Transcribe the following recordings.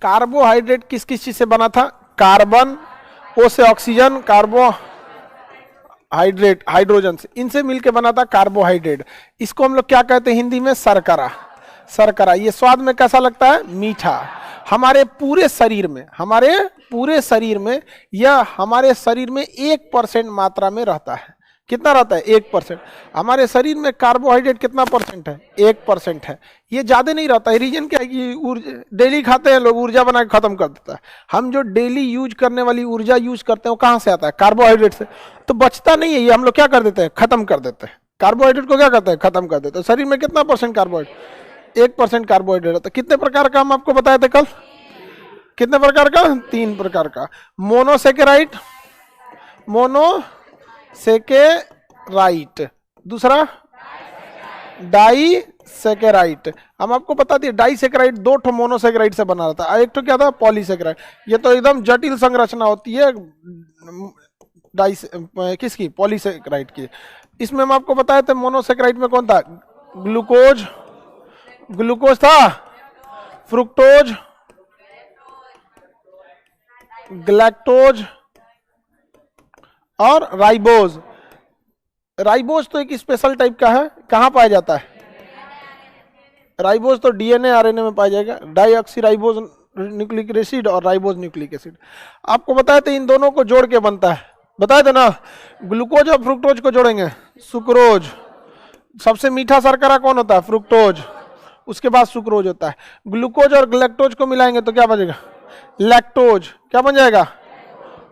Carbohydrate किस किस चीज से बना था? कार्बन, ओ से ऑक्सीजन, कार्बोहाइड्रेट हाइड्रोजन से, इनसे मिलके बना था कार्बोहाइड्रेट। इसको हम लोग क्या कहते हैं हिंदी में? शर्करा। शर्करा। ये स्वाद में कैसा लगता है? मीठा। हमारे पूरे शरीर में, यह हमारे शरीर में 1% मात्रा में रहता है। कितना रहता है? 1%। हमारे शरीर में कार्बोहाइड्रेट कितना परसेंट है? 1% है। ये ज्यादा नहीं रहता है। रीजन क्या है कि डेली खाते हैं लोग, ऊर्जा बना के खत्म कर देता है। हम जो डेली यूज करने वाली ऊर्जा यूज करते हैं वो कहां से आता है? कार्बोहाइड्रेट से। तो बचता नहीं है, ये हम लोग क्या कर देते हैं? खत्म कर देते हैं। कार्बोहाइड्रेट को क्या करते हैं? खत्म कर देते हैं। शरीर में कितना परसेंट कार्बोहाइड्रेट? 1% कार्बोहाइड्रेट होता है। कितने प्रकार का हम आपको बताए थे कल? कितने प्रकार का? 3 प्रकार का। मोनोसेकेराइड, दूसरा डाइसेकेराइड। हम आपको बता दिए डाइसेकेराइड 2 ठो मोनोसेकेराइड से बना रहता है, एक तो क्या था? पॉलीसेकेराइड। ये तो एकदम जटिल संरचना होती है किसकी? पॉलीसेकेराइड की। इसमें हम आपको बताए थे मोनोसेकेराइड में कौन था? ग्लूकोज था, फ्रुक्टोज, ग्लैक्टोज और राइबोज। राइबोज तो एक स्पेशल टाइप का है। कहां पाया जाता है? राइबोज तो डीएनए आरएनए में पाया जाएगा। डाईऑक्सीराइबोज न्यूक्लिक एसिड और राइबोज न्यूक्लिक एसिड। आपको बताया था इन दोनों को जोड़ के बनता है, बताए थे ना? ग्लूकोज और फ्रुक्टोज को जोड़ेंगे, सुक्रोज। सबसे मीठा शर्करा कौन होता है? फ्रुक्टोज। उसके बाद सुक्रोज होता है। ग्लूकोज और ग्लैक्टोज को मिलाएंगे तो क्या बनेगा? लैक्टोज। क्या बन जाएगा?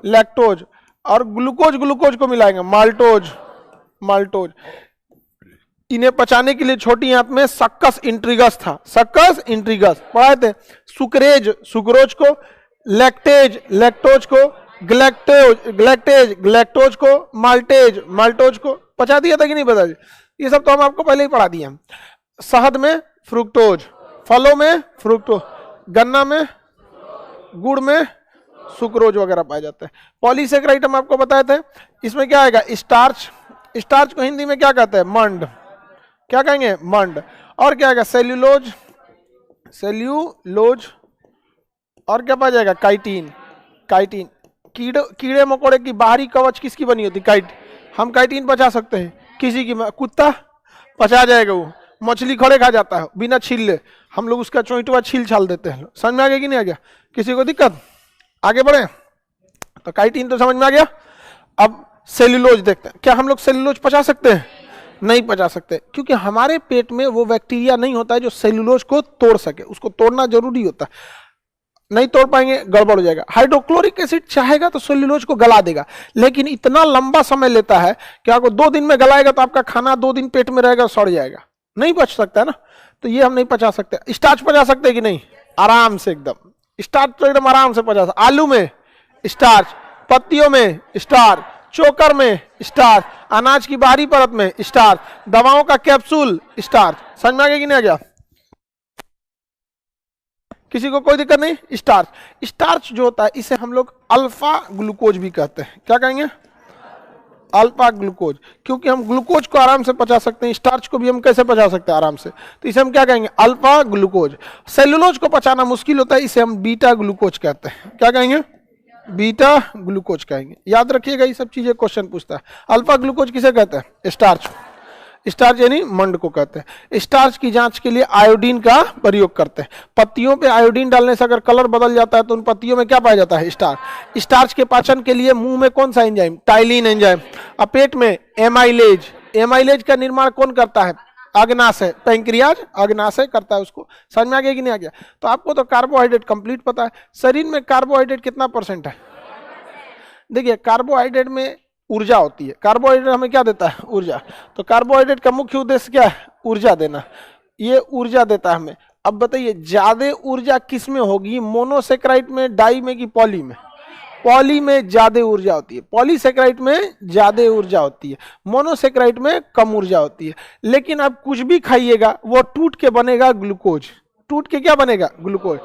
लैक्टोज। और ग्लूकोज को मिलाएंगे, माल्टोज। इन्हें पचाने के लिए छोटी आंत में सक्कस इंट्रीगस था। सक्कस इंट्रीगस पढ़ाए थे। सुक्रोज को, लैक्टोज को, ग्लैक्टोज को, माल्टोज को पचा दिया था कि नहीं? बता दिया। ये सब तो हम आपको पहले ही पढ़ा दिए। शहद में फ्रुक्टोज, फलों में फ्रुक्टोज, गन्ना में, गुड़ में सुक्रोज वगैरह पाए जाते हैं। पॉलीसेकेराइड हम आपको बताए थे। इसमें क्या आएगा? स्टार्च को हिंदी में क्या कहते हैं? मंड। क्या कहेंगे? मंड। और क्या आएगा? सेल्यूलोज और क्या पाया जाएगा? काइटिन। कीड़े मकोड़े की बाहरी कवच किसकी बनी होती? हम काइटिन पचा सकते हैं। किसी की, कुत्ता पचा जाएगा, वो मछली खड़े खा जाता है बिना छील ले, हम लोग उसका चोइटवा छील छाल देते हैं। समझ में आ गया कि नहीं आ गया? किसी को दिक्कत? आगे बढ़े तो काइटिन तो समझ में आ गया। अब सेल्यूलोज देखते हैं। क्या हम लोग सेल्यूलोज पचा सकते हैं? नहीं पचा सकते, क्योंकि हमारे पेट में वो बैक्टीरिया नहीं होता है जो सेल्यूलोज को तोड़ सके। उसको तोड़ना जरूरी होता है, नहीं तोड़ पाएंगे गड़बड़ हो जाएगा। हाइड्रोक्लोरिक एसिड चाहेगा तो सेल्यूलोज को गला देगा, लेकिन इतना लंबा समय लेता है कि आपको 2 दिन में गलाएगा तो आपका खाना 2 दिन पेट में रहेगा, सड़ जाएगा, नहीं पच सकता है ना। तो ये हम नहीं पचा सकते। स्टार्च पचा सकते हैं कि नहीं? आराम से एकदम। स्टार्च तो एकदम आराम से पचा सकते। आलू में स्टार्च, पत्तियों में स्टार्च, चोकर में स्टार्च, अनाज की बाहरी परत में स्टार्च, दवाओं का कैप्सूल स्टार्च। समझ में आ गया कि नहीं आ गया? किसी को कोई दिक्कत नहीं? स्टार्च जो होता है इसे हम लोग अल्फा ग्लूकोज भी कहते हैं। क्या कहेंगे? Alpha glucose. क्योंकि हम ग्लूकोज को आराम से पचा सकते हैं, स्टार्च को भी हम कैसे पचा सकते हैं? आराम से। तो इसे हम क्या कहेंगे? Alpha glucose. सेल्यूलोज को पचाना मुश्किल होता है, इसे हम बीटा ग्लूकोज कहते हैं। क्या कहेंगे? बीटा ग्लूकोज कहेंगे। याद रखिएगा, ये सब चीजें क्वेश्चन पूछता है। अल्फा ग्लूकोज किसे कहते हैं? स्टार्च यानी मंड को कहते हैं। स्टार्च की जांच के लिए आयोडीन का प्रयोग करते हैं। पत्तियों पे आयोडीन डालने से अगर कलर बदल जाता है तो उन पत्तियों में क्या पाया जाता है? स्टार्च के पाचन के लिए मुंह में कौन सा एंजाइम? Ptyalin enzyme. और पेट में एमाइलेज का निर्माण कौन करता है? अग्नाशय, पैंक्रियाज अग्नाशय करता है उसको। समझ में आ गया कि नहीं आ गया? तो आपको तो कार्बोहाइड्रेट कंप्लीट पता है। शरीर में कार्बोहाइड्रेट कितना परसेंट है? देखिए, कार्बोहाइड्रेट में ऊर्जा होती है। कार्बोहाइड्रेट हमें क्या देता है? ऊर्जा। तो कार्बोहाइड्रेट का मुख्य उद्देश्य क्या है? ऊर्जा देना। ये ऊर्जा देता है हमें। अब बताइए, ज्यादा ऊर्जा किस में होगी? मोनोसेकेराइड में, डाई में कि पॉली में? पॉली में ज्यादा ऊर्जा होती है। पॉलीसेकेराइड में ज्यादा ऊर्जा होती है, मोनोसेकेराइड में कम ऊर्जा होती है। लेकिन आप कुछ भी खाइएगा वो टूट के बनेगा ग्लूकोज। टूट के क्या बनेगा? ग्लूकोज।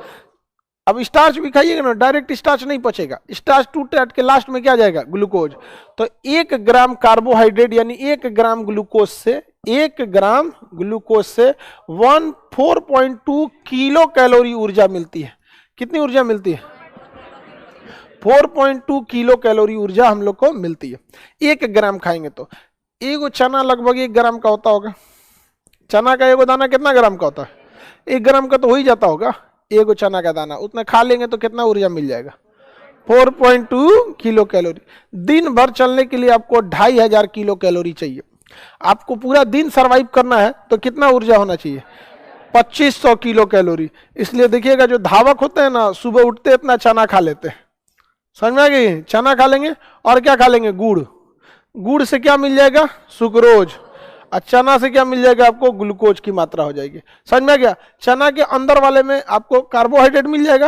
अब स्टार्च भी खाइएगा ना, डायरेक्ट स्टार्च नहीं पचेगा, स्टार्च टूट के लास्ट में क्या जाएगा? ग्लूकोज। तो 1 ग्राम कार्बोहाइड्रेट यानी 1 ग्राम ग्लूकोज से 14.2 किलो कैलोरी ऊर्जा मिलती है। कितनी ऊर्जा मिलती है? 4.2 किलो कैलोरी ऊर्जा हम लोग को मिलती है 1 ग्राम खाएंगे तो। एगो चना लगभग 1 ग्राम का होता होगा। चना का एगो दाना कितना ग्राम का होता है? 1 ग्राम का तो हो ही जाता होगा एगो चना का दाना। उतना खा लेंगे तो कितना ऊर्जा मिल जाएगा? 4.2 किलो कैलोरी। दिन भर चलने के लिए आपको 2500 किलो कैलोरी चाहिए। आपको पूरा दिन सरवाइव करना है तो कितना ऊर्जा होना चाहिए? 2500 किलो कैलोरी। इसलिए देखिएगा जो धावक होते हैं ना, सुबह उठते इतना चना खा लेते हैं। समझ में आ गई? चना खा लेंगे और क्या खा लेंगे? गुड़। गुड़ से क्या मिल जाएगा? सुक्रोज। और चना से क्या मिल जाएगा आपको? ग्लूकोज की मात्रा हो जाएगी। समझ में आ गया? चना के अंदर वाले में आपको कार्बोहाइड्रेट मिल जाएगा,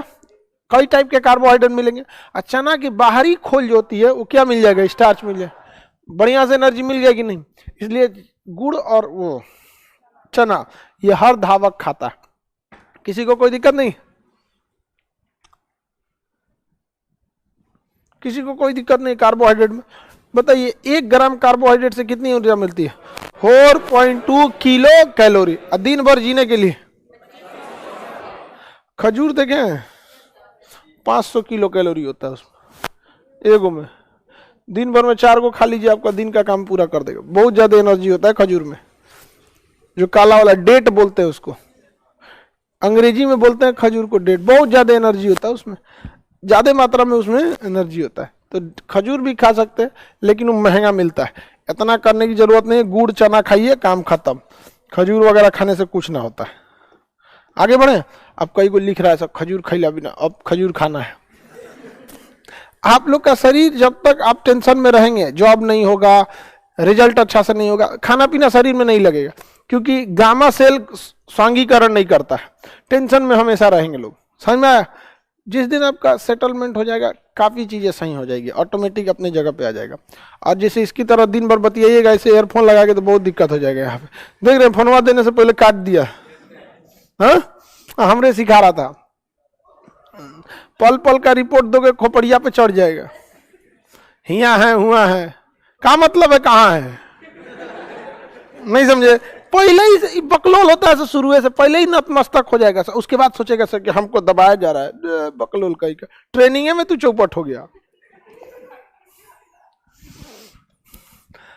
कई टाइप के कार्बोहाइड्रेट मिलेंगे। और चना की बाहरी खोल जो होती है वो क्या मिल जाएगा? स्टार्च मिल जाएगा। बढ़िया से एनर्जी मिल जाएगी नहीं? इसलिए गुड़ और वो चना ये हर धावक खाता है। किसी को कोई दिक्कत नहीं? किसी को कोई दिक्कत नहीं कार्बोहाइड्रेट में? बताइए 1 ग्राम कार्बोहाइड्रेट से कितनी ऊर्जा मिलती है? 4.2 किलो कैलोरी। और दिन भर जीने के लिए खजूर देखें 500 किलो कैलोरी होता है उसमें एगो में। दिन भर में 4 को खा लीजिए, आपका दिन का काम पूरा कर देगा। बहुत ज्यादा एनर्जी होता है खजूर में। जो काला वाला डेट बोलते हैं उसको, अंग्रेजी में बोलते हैं खजूर को डेट। बहुत ज्यादा एनर्जी होता है उसमें, ज्यादा मात्रा में उसमें एनर्जी होता है। तो खजूर भी खा सकते हैं लेकिन वो महंगा मिलता है। इतना करने की जरूरत नहीं है। गुड़ चना खाइए, काम खत्म। खजूर वगैरह खाने से कुछ ना होता है। आगे बढ़े। अब कई को लिख रहा है सब खजूर खैला बिना, अब खजूर खाना है। आप लोग का शरीर जब तक आप टेंशन में रहेंगे, जॉब नहीं होगा, रिजल्ट अच्छा से नहीं होगा, खाना पीना शरीर में नहीं लगेगा, क्योंकि गामा सेल स्वांगीकरण नहीं करता है। टेंशन में हमेशा रहेंगे लोग। समझ में आया? जिस दिन आपका सेटलमेंट हो जाएगा काफी चीजें सही हो जाएगी, ऑटोमेटिक अपनी जगह पे आ जाएगा। और जैसे इसकी तरह दिन भर बतियाइएगा ऐसे ईयरफोन लगा के तो बहुत दिक्कत हो जाएगा। यहाँ पे देख रहे हैं फोनवा देने से पहले काट दिया। हाँ, हमरे सिखा रहा था। पल पल का रिपोर्ट दोगे खोपड़िया पे चढ़ जाएगा। हिया है हुआ है, क्या मतलब है कहाँ है? नहीं समझे? पहले ही बकलोल होता है शुरू से, पहले ही नतमस्तक हो जाएगा। उसके बाद सोचेगा सर कि हमको दबाया जा रहा है। बकलोल का ट्रेनिंग में तू चौपट हो गया।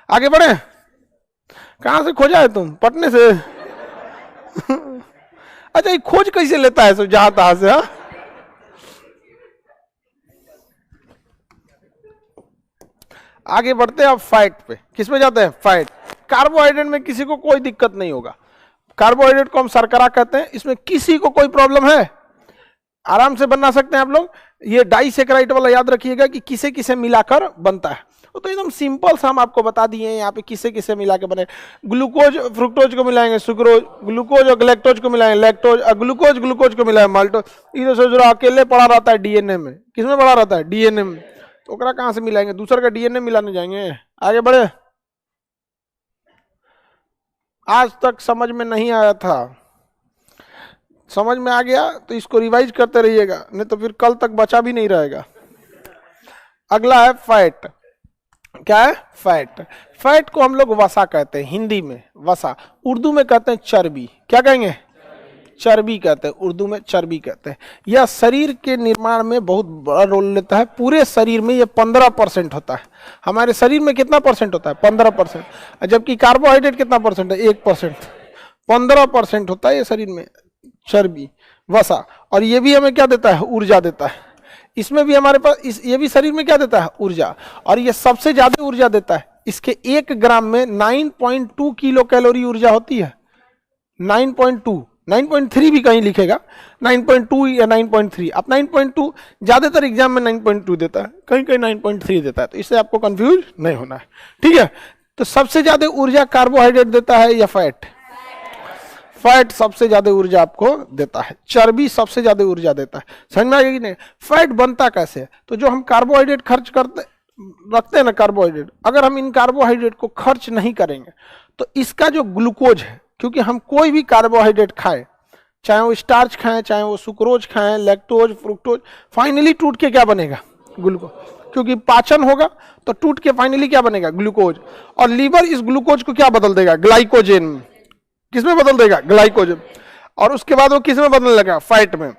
आगे बढ़े। कहां से खोजा है तुम? पटने से? अच्छा, ये खोज कैसे लेता है सब जहां तहां से? हाँ, आगे बढ़ते हैं अब फैट पे। किस में जाते हैं? फैट। कार्बोहाइड्रेट में किसी को कोई दिक्कत नहीं होगा। कार्बोहाइड्रेट को हम शर्करा कहते हैं। इसमें किसी को कोई प्रॉब्लम है? आराम से बना सकते हैं आप लोग। ये डाइसेक्राइड वाला याद रखिएगा कि किसे किसे मिलाकर बनता है। वो तो एकदम सिंपल सा हम आपको बता दिए हैं। यहाँ पे किसे किसे मिला के बने। ग्लूकोज फ्रुक्टोज को मिलाएंगे सुक्रोज, ग्लूकोज और ग्लैक्टोज को मिलाएंगे लैक्टोज, और ग्लूकोज ग्लूकोज को मिलाएंगे माल्टोज। इधर सोच रहा अकेले पड़ा रहता है डीएनए में। किसमें पड़ा रहता है? डीएनए में। तो ओकरा कहाँ से मिलाएंगे? दूसरे का डीएनए मिलाने जाएंगे? आगे बढ़े। आज तक समझ में नहीं आया था, समझ में आ गया तो इसको रिवाइज करते रहिएगा, नहीं तो फिर कल तक बचा भी नहीं रहेगा। अगला है फैट। क्या है? फैट। फैट को हम लोग वसा कहते हैं हिंदी में, वसा। उर्दू में कहते हैं चर्बी। क्या कहेंगे? चर्बी कहते हैं। उर्दू में चर्बी कहते हैं। यह शरीर के निर्माण में बहुत बड़ा रोल लेता है। पूरे शरीर में यह 15% होता है। हमारे शरीर में कितना परसेंट होता है? 15%। जबकि कार्बोहाइड्रेट कितना परसेंट है? 1%। 15% होता है ये शरीर में चर्बी, वसा। और ये भी हमें क्या देता है? ऊर्जा देता है। इसमें भी हमारे पास ये भी शरीर में क्या देता है? ऊर्जा। और ये सबसे ज्यादा ऊर्जा देता है। इसके 1 ग्राम में 9.2 किलो कैलोरी ऊर्जा होती है। 9.2, 9.3 भी कहीं लिखेगा, 9.2 या 9.3। अब 9.2 ज्यादातर एग्जाम में 9.2 देता है, कहीं कहीं 9.3 देता है, तो इससे आपको कंफ्यूज नहीं होना है। ठीक है। तो सबसे ज्यादा ऊर्जा कार्बोहाइड्रेट देता है या फैट? फैट सबसे ज्यादा ऊर्जा आपको देता है। चर्बी सबसे ज्यादा ऊर्जा देता है। समझ में आ गया कि नहीं? फैट बनता कैसे है? तो जो हम कार्बोहाइड्रेट खर्च करते रखते हैं ना, कार्बोहाइड्रेट, अगर हम इन कार्बोहाइड्रेट को खर्च नहीं करेंगे तो इसका जो ग्लूकोज है, क्योंकि हम कोई भी कार्बोहाइड्रेट खाएं, चाहे वो स्टार्च खाएं, चाहे वो सुक्रोज खाएं, लैक्टोज, फ्रुक्टोज, फाइनली टूट के क्या बनेगा? ग्लूकोज। क्योंकि पाचन होगा तो टूट के फाइनली क्या बनेगा? ग्लूकोज। और लीवर इस ग्लूकोज को क्या बदल देगा? ग्लाइकोजन। किसमें बदल देगा? ग्लाइकोजन। और उसके बाद वो किसमें बदलने लगा? फैट में।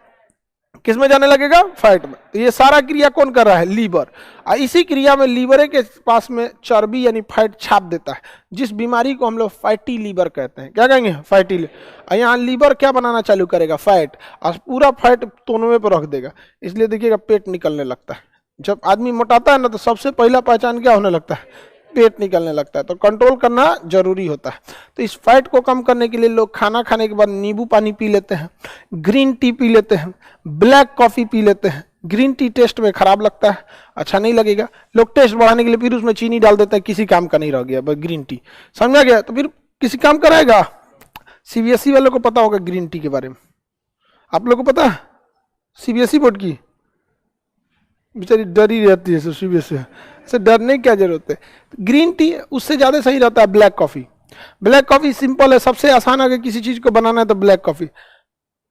किस में जाने लगेगा? फैट में। तो ये सारा क्रिया कौन कर रहा है? लीवर। और इसी क्रिया में लीवर के पास में चर्बी यानी फैट छाप देता है, जिस बीमारी को हम लोग फैटी लीवर कहते हैं। क्या कहेंगे? Fatty liver. और यहाँ लीवर क्या बनाना चालू करेगा? फैट। और पूरा फैट तोनवे पर रख देगा, इसलिए देखिएगा पेट निकलने लगता है। जब आदमी मोटाता है ना, तो सबसे पहला पहचान क्या होने लगता है? पेट निकलने लगता है। तो कंट्रोल करना जरूरी होता है। तो इस फैट को कम करने के लिए लोग खाना खाने के बाद नींबू पानी पी लेते हैं, ग्रीन टी पी लेते हैं, ब्लैक कॉफी पी लेते हैं। ग्रीन टी टेस्ट में खराब लगता है, अच्छा नहीं लगेगा। लोग टेस्ट बढ़ाने के लिए फिर उसमें चीनी डाल देते हैं, किसी काम का नहीं रह गया बस ग्रीन टी। समझा गया? तो फिर किसी काम का रहेगा? सीबीएसई वालों को पता होगा ग्रीन टी के बारे में। आप लोग को पता है? सीबीएसई बोर्ड की बेचारी डरी रहती है सीबीएसई से। डरने की क्या जरूरत है? ग्रीन टी उससे ज्यादा सही रहता है black coffee. Black coffee simple है, सबसे आसान अगर किसी चीज को बनाना है तो ब्लैक कॉफी।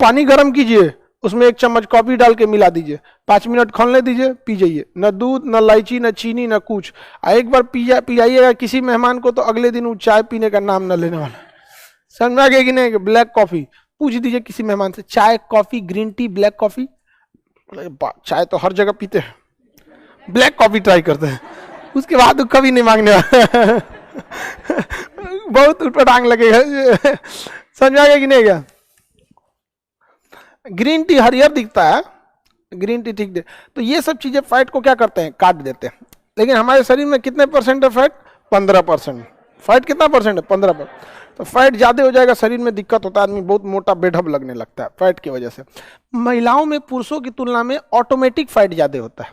पानी गर्म कीजिए, उसमें 1 चम्मच कॉफी डाल के मिला दीजिए, 5 मिनट खौलने दीजिए, पी जाइए। न दूध, न इलायची, न चीनी, न कुछ। एक बार पियाइएगा किसी मेहमान को, तो अगले दिन वो चाय पीने का नाम न लेने वाला। समझ गए कि नहीं? ब्लैक कॉफी पूछ दीजिए किसी मेहमान से, चाय, coffee, green tea, black coffee. चाय तो हर जगह पीते हैं, ब्लैक कॉफी ट्राई करते हैं, उसके बाद कभी नहीं मांगने वाला। बहुत उठपटांग लगेगा। समझ आ गया कि नहीं? क्या ग्रीन टी हरियर दिखता है, ग्रीन टी ठीक दे। तो ये सब चीजें फैट को क्या करते हैं? काट देते हैं। लेकिन हमारे शरीर में कितने परसेंट है फैट? 15%। फैट कितना परसेंट है? 15%। तो फैट ज्यादा हो जाएगा, शरीर में दिक्कत होता है, आदमी बहुत मोटा बेढब लगने लगता है फैट की वजह से। महिलाओं में पुरुषों की तुलना में ऑटोमेटिक फैट ज्यादा होता है।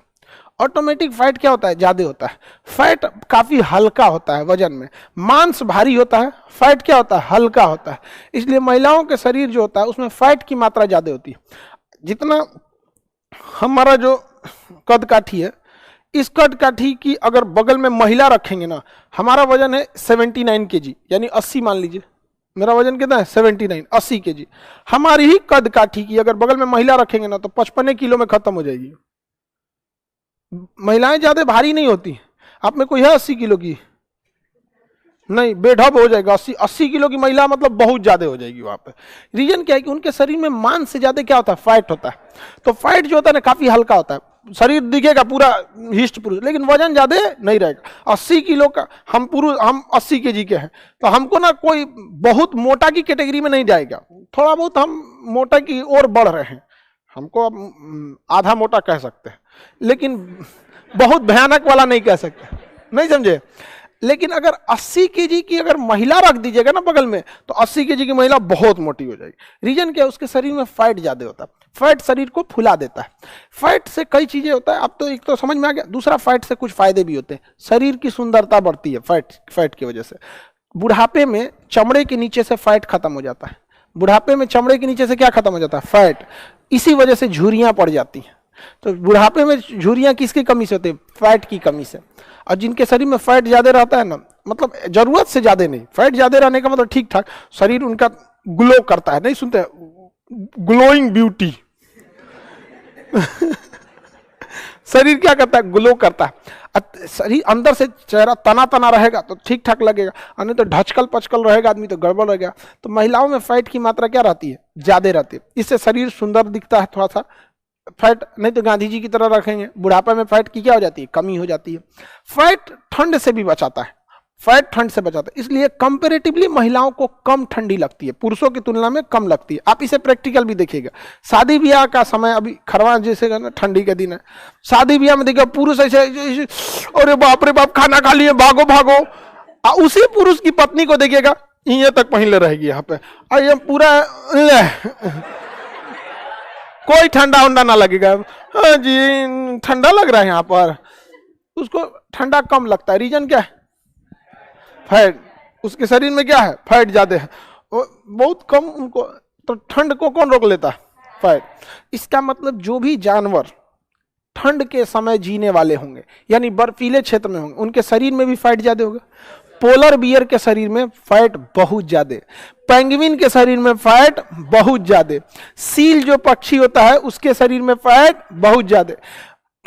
ऑटोमेटिक फैट क्या होता है? ज्यादा होता है। फैट काफी हल्का होता है वजन में, मांस भारी होता है, फैट क्या होता है? हल्का होता है। इसलिए महिलाओं के शरीर जो होता है उसमें फैट की मात्रा ज्यादा होती है। जितना हमारा जो कद काठी है, इस कद काठी की अगर बगल में महिला रखेंगे ना, हमारा वजन है 79 kg, यानी 80 मान लीजिए। मेरा वजन कितना है? 79, 80 kg। हमारी ही कद काठी की अगर बगल में महिला रखेंगे ना, तो 55 किलो में खत्म हो जाएगी। महिलाएं ज्यादा भारी नहीं होती। आप में कोई है 80 किलो की? नहीं, बेढब हो जाएगा। 80 किलो की महिला मतलब बहुत ज्यादा हो जाएगी वहां पे। रीजन क्या है कि उनके शरीर में मांस से ज्यादा क्या होता है? फैट होता है। तो फैट जो होता है ना, काफी हल्का होता है। शरीर दिखेगा पूरा हिस्ट पुरुष, लेकिन वजन ज्यादा नहीं रहेगा। 80 किलो का हम 80 kg के हैं, तो हमको ना कोई बहुत मोटा की कैटेगरी में नहीं जाएगा, थोड़ा बहुत हम मोटा की ओर बढ़ रहे हैं, हमको आधा मोटा कह सकते हैं, लेकिन बहुत भयानक वाला नहीं कह सकते। नहीं समझे? लेकिन अगर 80 kg की अगर महिला रख दीजिएगा ना बगल में, तो 80 kg की महिला बहुत मोटी हो जाएगी। रीजन क्या है? उसके शरीर में फैट ज्यादा होता है। फैट शरीर को फुला देता है। फैट से कई चीजें होता है। अब तो एक तो समझ में आ गया, दूसरा फैट से कुछ फायदे भी होते हैं। शरीर की सुंदरता बढ़ती है फैट की वजह से। बुढ़ापे में चमड़े के नीचे से फैट खत्म हो जाता है। बुढ़ापे में चमड़े के नीचे से क्या खत्म हो जाता है? फैट। इसी वजह से झुर्रियां पड़ जाती हैं। तो बुढ़ापे में झुर्रियां किसकी कमी से होती है? फैट की कमी से। और जिनके शरीर में फैट ज्यादा रहता है ना, मतलब जरूरत से ज्यादा नहीं, फैट ज्यादा रहने का मतलब ठीक ठाक, शरीर उनका ग्लो करता है। नहीं सुनते? Glowing beauty. शरीर क्या करता है? ग्लो करता है। शरीर अंदर से चेहरा तना तना रहेगा तो ठीक ठाक लगेगा, और नहीं तो ढचकल पचकल रहेगा आदमी तो गड़बड़ रहेगा। तो महिलाओं में फैट की मात्रा क्या रहती है? ज्यादा रहती है। इससे शरीर सुंदर दिखता है थोड़ा सा। फैट नहीं तो गांधी जी की तरह रखेंगे, बुढ़ापा में फैट की क्या हो जाती है? कमी हो जाती है। फैट ठंड से भी बचाता है। फैट ठंड से बचाता है, इसलिए कंपैरेटिवली महिलाओं को कम ठंडी लगती है, पुरुषों की तुलना में कम लगती है। आप इसे प्रैक्टिकल भी देखिएगा। शादी ब्याह का समय अभी खरवा जैसे ना, ठंडी का दिन है, शादी ब्याह में देखिए पुरुष ऐसे अरे बाप रे बाप, खाना खा लिए, भागो भागो। उसी पुरुष की पत्नी को देखिएगा, ये तक पहले रहेगी यहाँ पे, और ये पूरा कोई ठंडा उंडा ना लगेगा। हाँ जी, ठंडा लग रहा है यहाँ पर, उसको ठंडा कम लगता है। रीजन क्या है? फैट। उसके शरीर में क्या है? फैट ज्यादा है, बहुत कम उनको। तो ठंड को कौन रोक लेता है? फैट। इसका मतलब जो भी जानवर ठंड के समय जीने वाले होंगे, यानी बर्फीले क्षेत्र में होंगे, उनके शरीर में भी फैट ज्यादा होगा। पोलर बियर के शरीर में फैट बहुत ज्यादा, पेंगुइन के शरीर में फैट बहुत ज्यादा, सील जो पक्षी होता है उसके शरीर में फैट बहुत ज्यादा।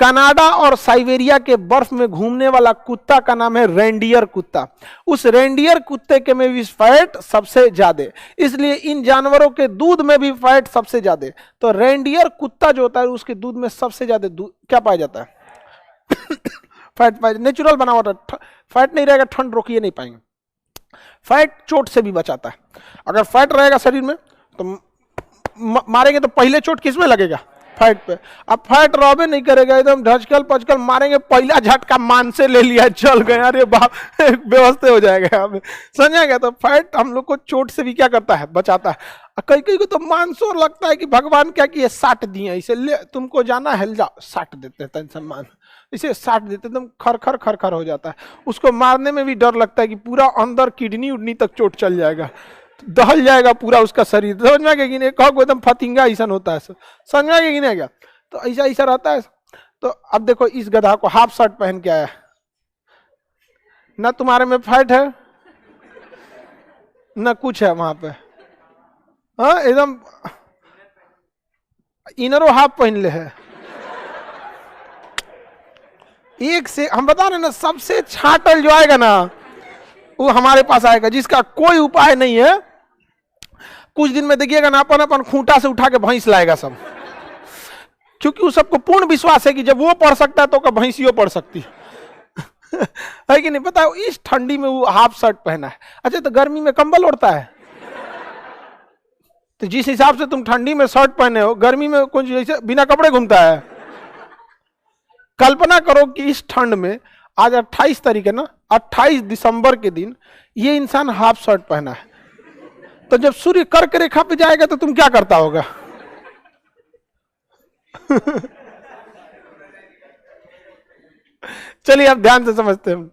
कनाडा और साइबेरिया के बर्फ में घूमने वाला कुत्ता का नाम है रेंडियर कुत्ता। उस रेंडियर कुत्ते के में भी फैट सबसे ज्यादा, इसलिए इन जानवरों के दूध में भी फैट सबसे ज्यादा। तो रेंडियर कुत्ता जो होता है उसके दूध में सबसे ज्यादा क्या पाया जाता है? फैट पाया। नेचुरल बनावट है, फैट नहीं रहेगा ठंड रोकिए नहीं पाएंगे। फैट चोट से भी बचाता है। अगर फैट रहेगा शरीर में तो मारेंगे तो पहले चोट किस में लगेगा? फैट पे। अब फैट रॉबे नहीं करेगा, एकदम ढचकल पचकल मारेंगे, पहला झटका मान से ले लिया, चल गए, अरे बाप, व्यवस्था हो जाएगा। समझा गया? तो फैट हम लोग को चोट से भी क्या करता है? बचाता है। कई कई को तो मानसोर लगता है कि भगवान क्या किए, साट दिए, इसे ले तुमको जाना है जाओ, साट देते हैं टेंशन मान, इसे साट देते, एकदम खर खर खर हो जाता है। उसको मारने में भी डर लगता है कि पूरा अंदर किडनी उडनी तक चोट चल जाएगा, दहल जाएगा पूरा उसका शरीर। समझ में कि नहीं? कहो एकदम फतिंगा ऐसा होता है, समझ में कि नहीं? क्या तो ऐसा ऐसा रहता है। तो अब देखो इस गधा को हाफ शर्ट पहन के आया, ना तुम्हारे में फैट है ना कुछ है वहां पे, हाँ एकदम इनरो हाफ पहन ले है। एक से हम बता रहे ना, सबसे छाटल जो आएगा ना वो हमारे पास आएगा, जिसका कोई उपाय नहीं है। कुछ दिन में देखिएगा ना अपन अपन खूंटा से उठा के भैंस लाएगा सब, क्योंकि उस सबको पूर्ण विश्वास है कि जब वो पढ़ सकता है तो भैंसियों पढ़ सकती है कि नहीं? पता है इस ठंडी में वो हाफ शर्ट पहना है। अच्छा तो गर्मी में कंबल ओढ़ता है, तो जिस हिसाब से तुम ठंडी में शर्ट पहने हो, गर्मी में कुछ जैसे बिना कपड़े घूमता है। कल्पना करो कि इस ठंड में, आज 28 तारीख है ना, 28 दिसंबर के दिन ये इंसान हाफ शर्ट पहना है। तो जब सूर्य कर्क रेखा पे जाएगा तो तुम क्या करता होगा? चलिए अब ध्यान से समझते हैं।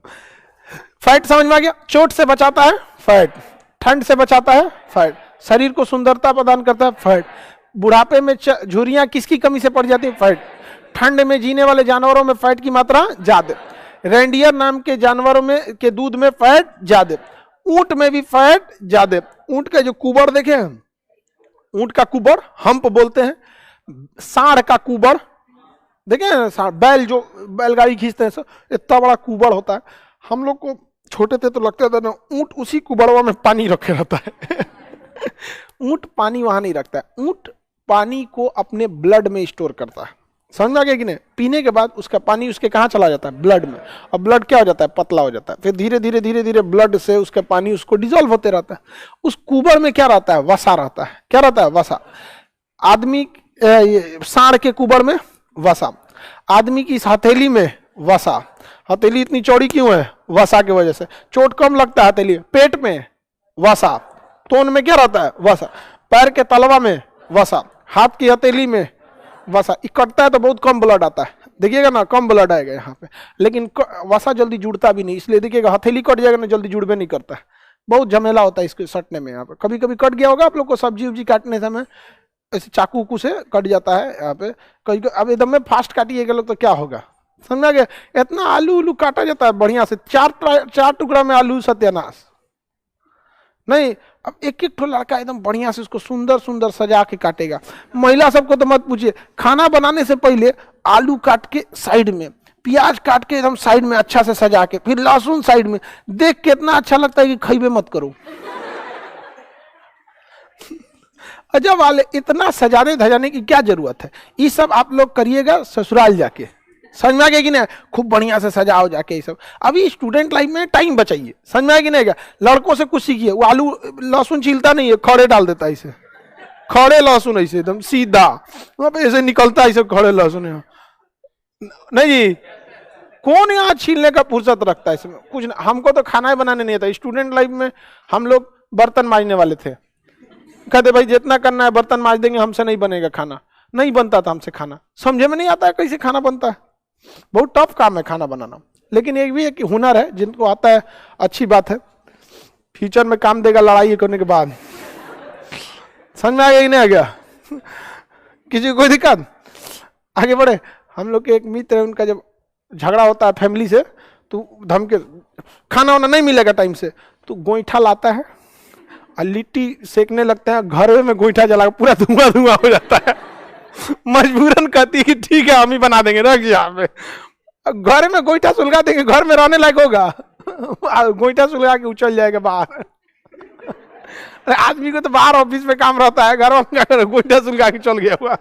फैट समझ में आ गया? चोट से बचाता है फैट, ठंड से बचाता है फैट, शरीर को सुंदरता प्रदान करता है फैट, बुढ़ापे में झुर्रियां किसकी कमी से पड़ जाती है? फैट। ठंड में जीने वाले जानवरों में फैट की मात्रा ज्यादा, रेंडियर नाम के जानवरों में के दूध में फैट ज्यादा, ऊंट में भी फैट ज्यादा। ऊंट का जो कुबड़ देखे हैं, ऊंट का कुबड़ हम्प बोलते हैं, सांड का कुबड़ देखे हैं, बैल जो बैलगाड़ी खींचते हैं इतना बड़ा कुबड़ होता है। हम लोग को छोटे थे तो लगता था ना ऊंट उसी कुबड़वा में पानी रखे रहता है। ऊंट पानी वहां नहीं रखता है, ऊंट पानी को अपने ब्लड में स्टोर करता है। समझ में आ गया कि नहीं? पीने के बाद उसका पानी उसके कहाँ चला जाता है? ब्लड में। और ब्लड क्या हो जाता है? पतला हो जाता है। फिर धीरे धीरे धीरे धीरे ब्लड से उसका पानी उसको डिजोल्व होते रहता है। उस कुबर में क्या रहता है? वसा रहता है। क्या रहता है? वसा। आदमी सांड के कुबर में वसा, आदमी की हथेली में वसा। हथेली इतनी चौड़ी क्यों है? वसा की वजह से। चोट कम लगता है हथेली। पेट में वसा, तोन में क्या रहता है? वसा। पैर के तलवा में वसा, हाथ की हथेली में वसा। कटता है तो बहुत कम ब्लड आता है, देखिएगा ना, कम ब्लड आएगा यहाँ पे। लेकिन वसा जल्दी जुड़ता भी नहीं, इसलिए देखिएगा हथेली कट जाएगा ना जल्दी जुड़बे नहीं करता है, बहुत झमेला होता है इसको सटने में। यहाँ पे कभी कभी कट गया होगा आप लोग को, सब्जी उब्जी काटने समय ऐसे चाकू उकू से कट जाता है यहाँ पे। कभी अब एकदम में फास्ट काटिएगा लोग तो क्या होगा? समझा गया? इतना आलू उलू काटा जाता है बढ़िया से, चार टुकड़ा में आलू सत्यानाश नहीं। अब एक एक लड़का एकदम बढ़िया से उसको सुंदर सुंदर सजा के काटेगा। महिला सबको तो मत पूछिए, खाना बनाने से पहले आलू काट के साइड में, प्याज काट के एकदम साइड में अच्छा से सजा के, फिर लहसुन साइड में, देख के इतना अच्छा लगता है कि खइबे मत करो। अजब वाले, इतना सजाने धजाने की क्या जरूरत है? ये सब आप लोग करिएगा ससुराल जाके। समझ में आ गया कि नहीं? खूब बढ़िया से सजाओ जाके ये सब। अभी स्टूडेंट लाइफ में टाइम बचाइए। समझ में आ कि नहीं? क्या लड़कों से कुछ सीखिए। वो आलू लहसुन छीलता नहीं है, खड़े डाल देता है इसे, खड़े लहसुन ऐसे एकदम सीधा वहां पे ऐसे निकलता है, ऐसे खड़े लहसुन नहीं जी। कौन यहाँ छीलने का फुर्सत रखता है इसमें? कुछ नहीं। हमको तो खाना ही बनाने नहीं आता। स्टूडेंट लाइफ में हम लोग बर्तन मांजने वाले थे, कहते भाई जितना करना है बर्तन मांज देंगे, हमसे नहीं बनेगा खाना। नहीं बनता था हमसे खाना, समझे में नहीं आता है कैसे खाना बनता है। बहुत टफ काम है खाना बनाना, लेकिन एक भी है कि हुनर है, जिनको आता है अच्छी बात है, फ्यूचर में काम देगा लड़ाई करने के बाद। समझ में आ गया कि नहीं आ गया? किसी को कोई दिक्कत? आगे बढ़े। हम लोग के एक मित्र है, उनका जब झगड़ा होता है फैमिली से तो धमके, खाना वाना नहीं मिलेगा टाइम से, तो गोईठा लाता है और लिट्टी सेकने लगते हैं, घर में गोईठा जला पूरा धुआं धुआं हो जाता है। मजबूरन कहती है कि ठीक है हम ही बना देंगे, रख यहाँ पे। घर में गोईठा सुलगा देंगे, घर में रहने लायक होगा? गोईठा सुलगा के उछल जाएगा बाहर। आदमी को तो बाहर ऑफिस में काम रहता है, घर में गोईठा सुलगा के चल गया हुआ।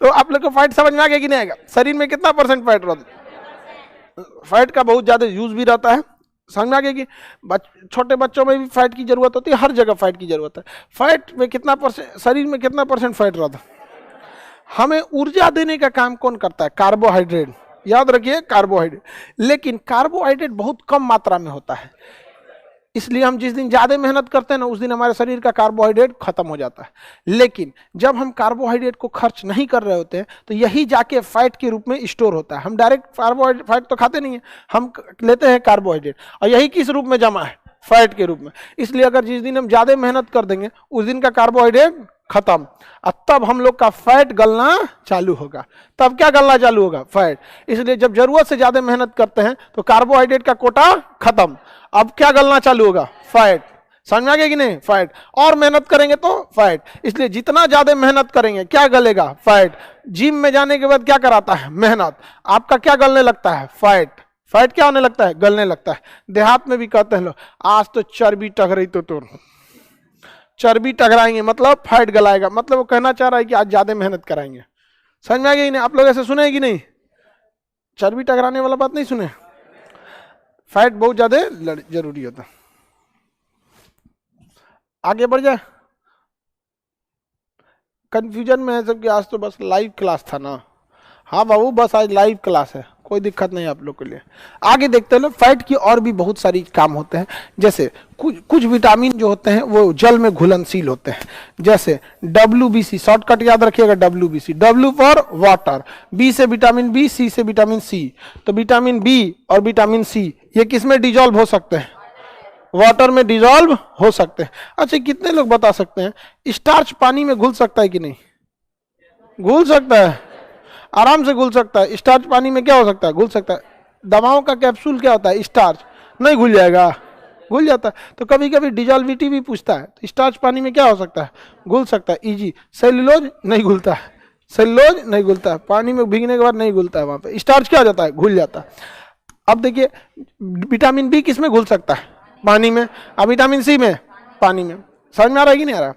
तो आप लोग को फैट समझ में आ गया कि नहीं आएगा? शरीर में कितना % फैट रहता है? फैट का बहुत ज्यादा यूज भी रहता है। समझ में आ गया कि छोटे बच्चों में भी फैट की जरूरत होती है, हर जगह फैट की जरूरत है। फैट में कितना %, शरीर में कितना % फैट रहता है? हमें ऊर्जा देने का काम कौन करता है? कार्बोहाइड्रेट। याद रखिए कार्बोहाइड्रेट। लेकिन कार्बोहाइड्रेट बहुत कम मात्रा में होता है, इसलिए हम जिस दिन ज्यादा मेहनत करते हैं ना उस दिन हमारे शरीर का कार्बोहाइड्रेट खत्म हो जाता है। लेकिन जब हम कार्बोहाइड्रेट को खर्च नहीं कर रहे होते हैं तो यही जाके फैट के रूप में स्टोर होता है। हम डायरेक्ट कार्बोहाइड्रेट फैट तो खाते नहीं है, हम लेते हैं कार्बोहाइड्रेट, और यही किस रूप में जमा है? फैट के रूप में। इसलिए अगर जिस दिन हम ज्यादा मेहनत कर देंगे उस दिन का कार्बोहाइड्रेट खत्म, और तब हम लोग का फैट गलना चालू होगा। तब क्या गलना चालू होगा? फैट। इसलिए जब जरूरत से ज्यादा मेहनत करते हैं तो कार्बोहाइड्रेट का कोटा खत्म, अब क्या गलना चालू होगा? फैट। समझ में आ गया कि नहीं? फैट। और मेहनत करेंगे तो फैट। इसलिए जितना ज्यादा मेहनत करेंगे क्या गलेगा? फैट। जिम में जाने के बाद क्या कराता है? मेहनत। आपका क्या गलने लगता है? फैट। फैट क्या होने लगता है? गलने लगता है। देहात में भी कहते हैं लोग आज तो चर्बी टकराई, तो चर्बी टकराएंगे मतलब फैट गलाएगा, मतलब वो कहना चाह रहा है कि आज ज्यादा मेहनत कराएंगे। समझ में आ गया कि नहीं? आप लोग ऐसे सुने कि नहीं? चर्बी टकराने वाला बात नहीं सुने? फैट बहुत ज्यादा जरूरी होता है। आगे बढ़ जाए। कंफ्यूजन में है सब कि आज तो बस लाइव क्लास था ना। हाँ बाबू, बस आज लाइव क्लास है, कोई दिक्कत नहीं आप लोग के लिए। आगे देखते हैं, फैट की और भी बहुत सारी काम होते हैं। जैसे कुछ विटामिन जो होते हैं वो जल में घुलनशील होते हैं। जैसे WBC, शॉर्टकट याद रखिएगा WBC। W for water, B से विटामिन B, C से विटामिन C। तो विटामिन B और विटामिन C ये किस में डिजॉल्व हो सकते हैं? वाटर में डिजॉल्व हो सकते हैं। अच्छा, कितने लोग बता सकते हैं स्टार्च पानी में घुल सकता है कि नहीं? घुल सकता है, आराम से घुल सकता है। स्टार्च पानी में क्या हो सकता है? घुल सकता है। दवाओं का कैप्सूल क्या होता है? स्टार्च। नहीं घुल जाएगा? घुल जाता है। तो कभी कभी डिजॉल्विटी भी पूछता है, तो स्टार्च पानी में क्या हो सकता है? घुल सकता है। इजी। सेल्यूलोज नहीं घुलता है, सेल्यूलोज नहीं घुलता है, पानी में भीगने के बाद नहीं घुलता है, वहां पे स्टार्च क्या हो जाता है? घुल जाता है। अब देखिए विटामिन B किस में घुल सकता है? पानी में। अब विटामिन C में? पानी में। समझ में आ रहा है कि नहीं आ रहा?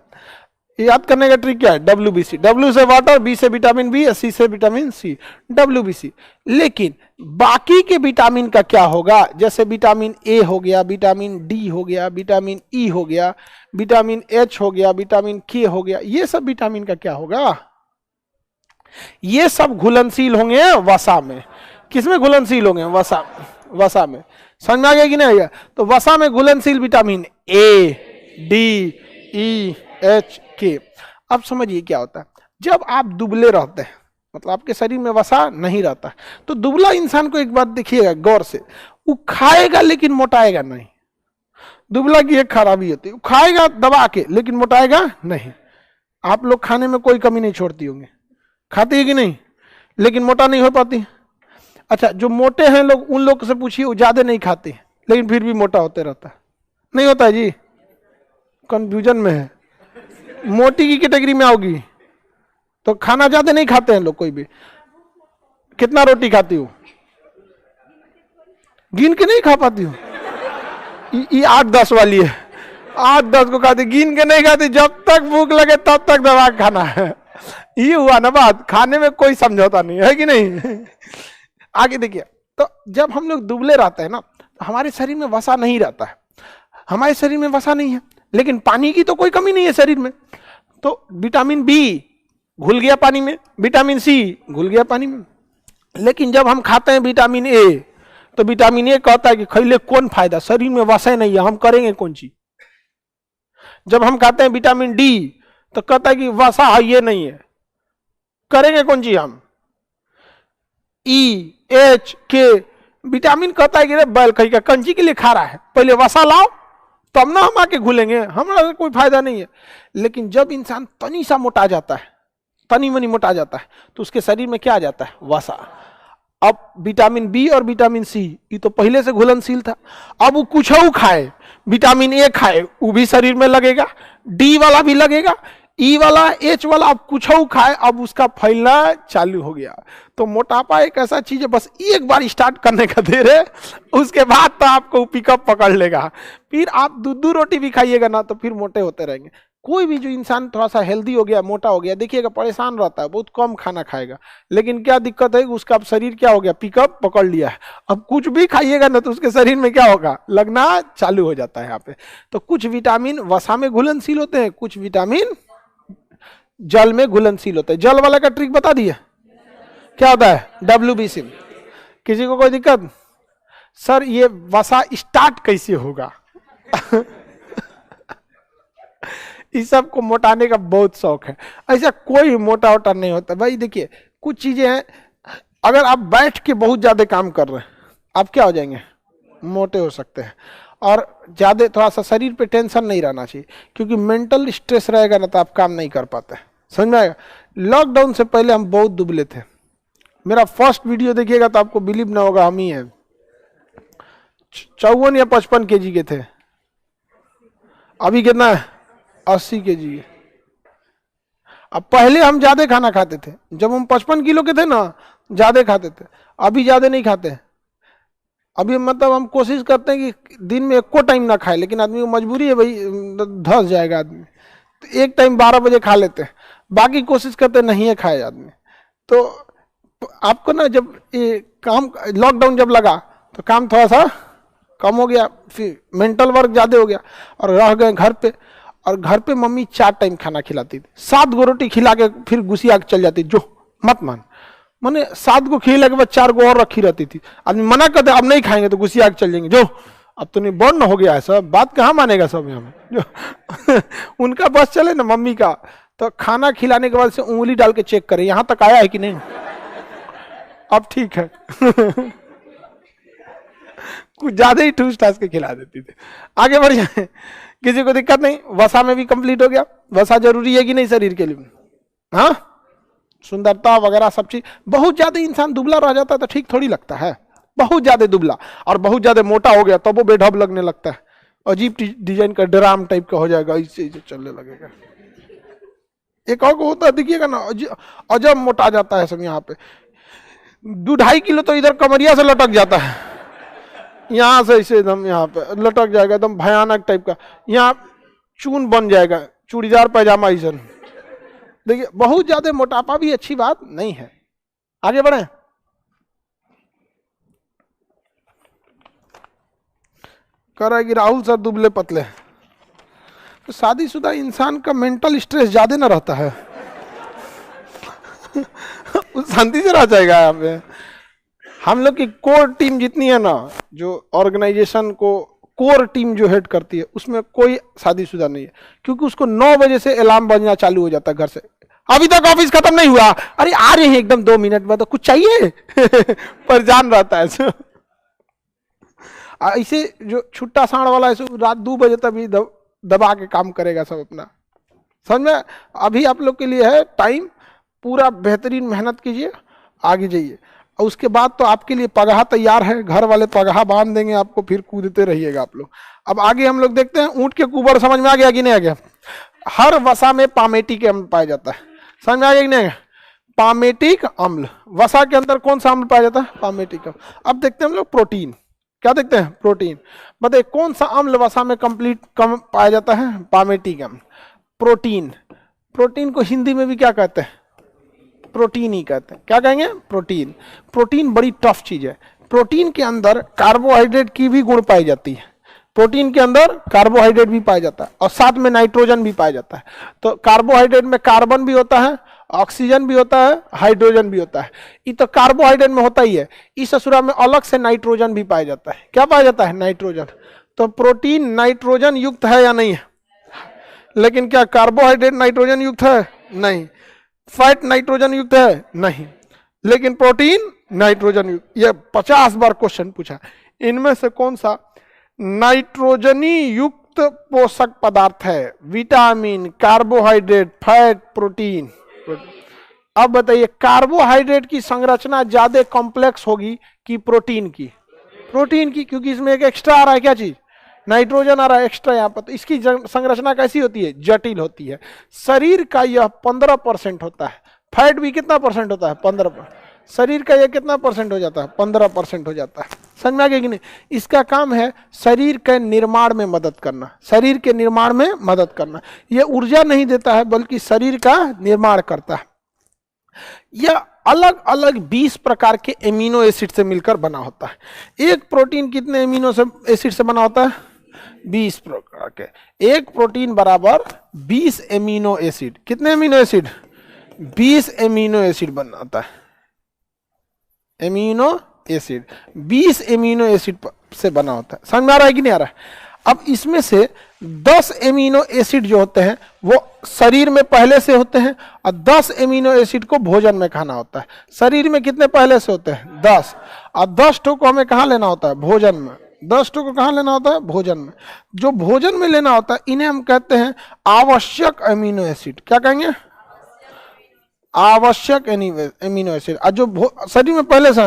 याद करने का ट्रिक क्या है? WBC। W से वाटर, B से विटामिन B, C से विटामिन C, WBC। लेकिन बाकी के विटामिन का क्या होगा? जैसे विटामिन A हो गया, विटामिन D हो गया, विटामिन E हो गया, विटामिन H हो गया, विटामिन K हो गया, ये सब विटामिन का क्या होगा? ये सब घुलनशील होंगे वसा में। किसमें घुलनशील होंगे? वसा। वसा में। समझ में आ गया कि नहीं आ गया? तो वसा में घुलनशील vitamin A, D, E, H, K। अब समझिए क्या होता है, जब आप दुबले रहते हैं, मतलब आपके शरीर में वसा नहीं रहता, तो दुबला इंसान को एक बात देखिएगा गौर से, वो खाएगा लेकिन मोटाएगा नहीं। दुबला की एक खराबी होती है, वो खाएगा दबा के लेकिन मोटाएगा नहीं। आप लोग खाने में कोई कमी नहीं छोड़ती होंगे, खाती है कि नहीं? लेकिन मोटा नहीं हो पाती। अच्छा, जो मोटे हैं लोग, उन लोग से पूछिए, वो ज्यादा नहीं खाते लेकिन फिर भी मोटा होते रहता है। नहीं होता है जी? कंफ्यूजन में है। मोटी की कैटेगरी में आओगी तो खाना ज्यादा नहीं खाते हैं लोग कोई भी। कितना रोटी खाती हो? गिन के नहीं खा पाती हो? ये 8-10 वाली है, 8-10 को खाती, गिन के नहीं खाती। जब तक भूख लगे तब तक दबा खाना है। ये हुआ ना बात, खाने में कोई समझौता नहीं है कि नहीं? आगे देखिए, तो जब हम लोग दुबले रहते हैं ना, तो हमारे शरीर में वसा नहीं रहता है। हमारे शरीर में वसा नहीं है, लेकिन पानी की तो कोई कमी नहीं है शरीर में। तो विटामिन B घुल गया पानी में, विटामिन C घुल गया पानी में। लेकिन जब हम खाते हैं विटामिन A, तो विटामिन A कहता है कि खैले कौन फायदा, शरीर में वसा नहीं है, हम करेंगे कौन चीज। जब हम खाते हैं विटामिन D, तो कहता है कि वसा है ये नहीं है, करेंगे कौन चीज हम। E, H, K विटामिन कहता है कि बैल कहीं का कंची के लिए खा रहा है, पहले वसा लाओ तब ना हम आके घुलेंगे, हमारा कोई फायदा नहीं है। लेकिन जब इंसान तनी सा मोटा जाता है, तनी मनी मोटा जाता है, तो उसके शरीर में क्या आ जाता है? वसा। अब विटामिन B और विटामिन C ये तो पहले से घुलनशील था। अब वो कुछ खाए, विटामिन A खाए, वो भी शरीर में लगेगा, D वाला भी लगेगा, ई वाला एच वाला अब कुछ खाए, अब उसका फैलना चालू हो गया। तो मोटापा एक ऐसा चीज है, बस एक बार स्टार्ट करने का देर है, उसके बाद तो आपको पिकअप पकड़ लेगा। फिर आप दूध रोटी भी खाइएगा ना तो फिर मोटे होते रहेंगे। कोई भी जो इंसान थोड़ा सा हेल्दी हो गया, मोटा हो गया, देखिएगा परेशान रहता है, बहुत कम खाना खाएगा, लेकिन क्या दिक्कत है, उसका अब शरीर क्या हो गया, पिकअप पकड़ लिया है। अब कुछ भी खाइएगा ना तो उसके शरीर में क्या होगा, लगना चालू हो जाता है यहाँ पे। तो कुछ विटामिन वसा में घुलनशील होते हैं, कुछ विटामिन जल में घुलनशील होते हैं। जल वाला का ट्रिक बता दिए क्या होता है, WBC। किसी को कोई दिक्कत, सर ये वसा स्टार्ट कैसे होगा? इस सब को मोटाने का बहुत शौक है, ऐसा कोई मोटा वोटा नहीं होता भाई। देखिए कुछ चीजें हैं, अगर आप बैठ के बहुत ज्यादा काम कर रहे हैं, आप क्या हो जाएंगे, मोटे हो सकते हैं। और ज्यादा थोड़ा सा शरीर पे टेंशन नहीं रहना चाहिए, क्योंकि मेंटल स्ट्रेस रहेगा ना तो आप काम नहीं कर पाते। समझ में आएगा? लॉकडाउन से पहले हम बहुत दुबले थे। मेरा फर्स्ट वीडियो देखिएगा तो आपको बिलीव ना होगा, हम ही है 54 या 55 kg के थे। अभी कितना है, 80 kg है। अब पहले हम ज्यादा खाना खाते थे, जब हम 55 किलो के थे ना ज्यादा खाते थे, अभी ज्यादा नहीं खाते। अभी मतलब हम कोशिश करते हैं कि दिन में एको टाइम ना खाए, लेकिन आदमी को मजबूरी है भाई, धस जाएगा आदमी, तो एक टाइम 12 बजे खा लेते हैं, बाकी कोशिश करते नहीं है खाए आदमी। तो आपको ना जब ये काम लॉकडाउन जब लगा तो काम थोड़ा सा कम हो गया, फिर मेंटल वर्क ज्यादा हो गया और रह गए घर पे। और घर पे मम्मी 4 टाइम खाना खिलाती थी, 7 गो रोटी खिला के फिर गुसिया के चल जाती, जो मत मान मैंने 7 को खिलाने के बाद 4 को और रखी रहती थी। आदमी मना करते अब नहीं खाएंगे तो गुसिया के चल जाएंगे, जो अब तो नहीं बॉर्न हो गया है सब, बात कहाँ मानेगा सब यहाँ में जो उनका बस चले ना मम्मी का, तो खाना खिलाने के बाद से उंगली डाल के चेक करे यहाँ तक आया है कि नहीं, अब ठीक है कुछ ज्यादा ही ठूस ठास के खिला देती थी। आगे बढ़ जाए, किसी को दिक्कत नहीं। वसा में भी कंप्लीट हो गया। वसा जरूरी है कि नहीं शरीर के लिए, हाँ, सुंदरता वगैरह सब चीज। बहुत ज्यादा इंसान दुबला रह जाता है तो ठीक थोड़ी लगता है, बहुत ज्यादा दुबला और बहुत ज्यादा मोटा हो गया तब वो बेढब लगने लगता है, अजीब डिजाइन का ड्राम टाइप का हो जाएगा, इससे चलने लगेगा। एक और होता है देखिएगा ना, अजब मोटा जाता है सब, यहाँ पे 2-2.5 किलो तो इधर कमरिया से लटक जाता है, यहाँ से ऐसे एकदम यहाँ पे लटक जाएगा, एकदम भयानक टाइप का, यहाँ चून बन जाएगा, चूड़ीदार पैजामा ऐसा। देखिए बहुत ज्यादा मोटापा भी अच्छी बात नहीं है। आगे बढ़े, कह रहा है कि राहुल सर दुबले पतले। तो शादीशुदा इंसान का मेंटल स्ट्रेस ज्यादा ना रहता है शांति से रह जाएगा। यहाँ पे हम लोग की कोर टीम जितनी है ना, जो ऑर्गेनाइजेशन को कोर टीम जो हेड करती है, उसमें कोई शादीशुदा नहीं है, क्योंकि उसको 9 बजे से अलार्म बजना चालू हो जाता है घर से, अभी तक ऑफिस खत्म नहीं हुआ, अरे आ रहे हैं एकदम 2 मिनट में, तो कुछ चाहिए परेशान रहता है ऐसे जो छुट्टा साण वाला है रात 2 बजे तक भी दबा के काम करेगा सब अपना। समझ में? अभी आप लोग के लिए है टाइम, पूरा बेहतरीन मेहनत कीजिए, आगे जाइए, और उसके बाद तो आपके लिए पगहा तैयार है, घर वाले पगहा बांध देंगे आपको, फिर कूदते रहिएगा आप लोग। अब आगे हम लोग देखते हैं ऊंट के कुबर, समझ में आ गया कि नहीं आ गया? हर वसा में पामेटिक अम्ल पाया जाता है, समझ में आ गया कि नहीं? पामेटिक अम्ल, वसा के अंदर कौन सा अम्ल पाया जाता है? पामेटिक अम्ल। अब देखते हैं हम लोग प्रोटीन, क्या देखते हैं? प्रोटीन। बताइए कौन सा अम्ल वसा में कंप्लीट कम पाया जाता है? पामेटिक अम्ल। प्रोटीन, प्रोटीन को हिंदी में भी क्या कहते हैं? प्रोटीन ही कहते हैं। क्या कहेंगे? प्रोटीन। प्रोटीन बड़ी टफ चीज है। प्रोटीन के अंदर कार्बोहाइड्रेट की भी गुण पाई जाती है, प्रोटीन के अंदर कार्बोहाइड्रेट भी पाया जाता है और साथ में नाइट्रोजन भी पाया जाता है। तो कार्बोहाइड्रेट में कार्बन भी होता है, ऑक्सीजन भी होता है, हाइड्रोजन भी होता है। ये तो कार्बोहाइड्रेट में होता ही है, इस ससुरा में अलग से नाइट्रोजन भी पाया जाता है। क्या पाया जाता है? नाइट्रोजन। तो प्रोटीन नाइट्रोजन युक्त है या नहीं है? लेकिन क्या कार्बोहाइड्रेट नाइट्रोजन युक्त है? नहीं। फैट नाइट्रोजन युक्त है? नहीं। लेकिन प्रोटीन नाइट्रोजन युक्त। ये 50 बार क्वेश्चन पूछा, इनमें से कौन सा नाइट्रोजनी युक्त पोषक पदार्थ है? Vitamin, carbohydrate, fat, protein. अब बताइए कार्बोहाइड्रेट की संरचना ज्यादा कॉम्प्लेक्स होगी कि प्रोटीन की? प्रोटीन की, क्योंकि इसमें एक एक्स्ट्रा आ रहा है, क्या चीज? नाइट्रोजन आ रहा है एक्स्ट्रा यहाँ पर, तो इसकी संरचना कैसी होती है? जटिल होती है। शरीर का यह 15% होता है, फैट भी कितना परसेंट होता है? 15%। शरीर का यह कितना परसेंट हो जाता है? 15% हो जाता है। समझ में आ गया कि नहीं? इसका काम है शरीर के निर्माण में मदद करना, शरीर के निर्माण में मदद करना। यह ऊर्जा नहीं देता है बल्कि शरीर का निर्माण करता है। यह अलग अलग 20 प्रकार के एमिनो एसिड से मिलकर बना होता है। एक प्रोटीन कितने एमिनो एसिड से बना होता है? 20 प्रकार के। एक प्रोटीन बराबर 20 एमिनो एसिड। कितने एमिनो एसिड? 20 एमिनो एसिड बनाता है। एमिनो एसिड 20 एमिनो एसिड से बना होता है। समझ में आ रहा है कि नहीं आ रहा है? अब इसमें से 10 एमिनो एसिड जो होते हैं वो शरीर में पहले से होते हैं और 10 एमिनो एसिड को भोजन में खाना होता है। शरीर में कितने पहले से होते हैं? 10। और 10 को हमें कहाँ लेना होता है? भोजन में। 10 को कहाँ लेना होता है? भोजन में। जो भोजन में लेना होता है इन्हें हम कहते हैं आवश्यक एमिनो एसिड। क्या कहेंगे? आवश्यक एमिनो एसिड। और जो शरीर में पहले से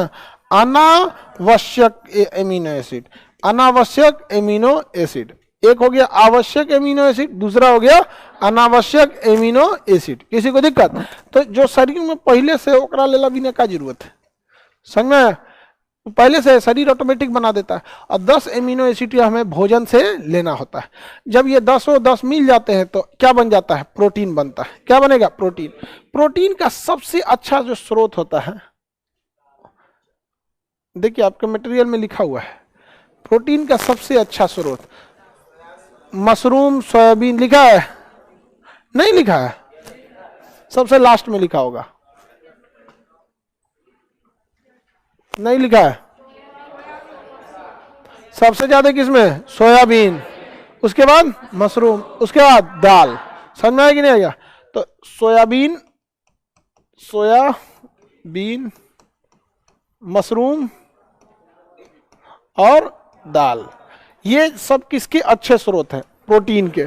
अनावश्यक एमिनो एसिड। अनावश्यक एमिनो एसिड। एक हो गया आवश्यक एमिनो एसिड, दूसरा हो गया अनावश्यक एमिनो एसिड। किसी को दिक्कत? तो जो शरीर में पहले से ओकरा लेला बिना का जरूरत है? समझ में? पहले से शरीर ऑटोमेटिक बना देता है। और 10 एमिनो एसिड हमें भोजन से लेना होता है। जब ये 10 मिल जाते हैं तो क्या बन जाता है? प्रोटीन बनता है। क्या बनेगा? प्रोटीन। प्रोटीन का सबसे अच्छा जो स्रोत होता है, देखिए आपके मटेरियल में लिखा हुआ है, प्रोटीन का सबसे अच्छा स्रोत मशरूम, सोयाबीन। लिखा है? नहीं लिखा है? सबसे लास्ट में लिखा होगा। नहीं लिखा है? सबसे ज्यादा किसमें? सोयाबीन, उसके बाद मशरूम, उसके बाद दाल। समझ में आया कि नहीं आया? तो सोयाबीन, मशरूम और दाल, ये सब किसके अच्छे स्रोत हैं? प्रोटीन के।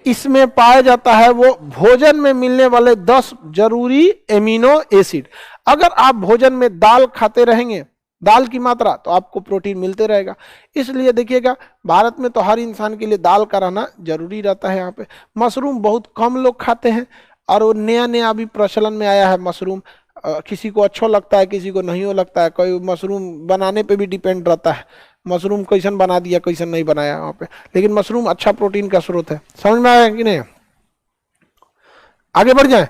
इसमें पाया जाता है वो भोजन में मिलने वाले 10 जरूरी एमिनो एसिड। अगर आप भोजन में दाल खाते रहेंगे, दाल की मात्रा, तो आपको प्रोटीन मिलते रहेगा। इसलिए देखिएगा भारत में तो हर इंसान के लिए दाल का रहना जरूरी रहता है। यहाँ पे मशरूम बहुत कम लोग खाते हैं और वो नया नया अभी प्रचलन में आया है मशरूम। किसी को अच्छा लगता है, किसी को नहीं लगता है। कोई मशरूम बनाने पे भी डिपेंड रहता है, मशरूम कैसन बना दिया कैसन नहीं बनाया वहाँ पे। लेकिन मशरूम अच्छा प्रोटीन का स्रोत है। समझ में आया कि नहीं? आगे बढ़ जाए।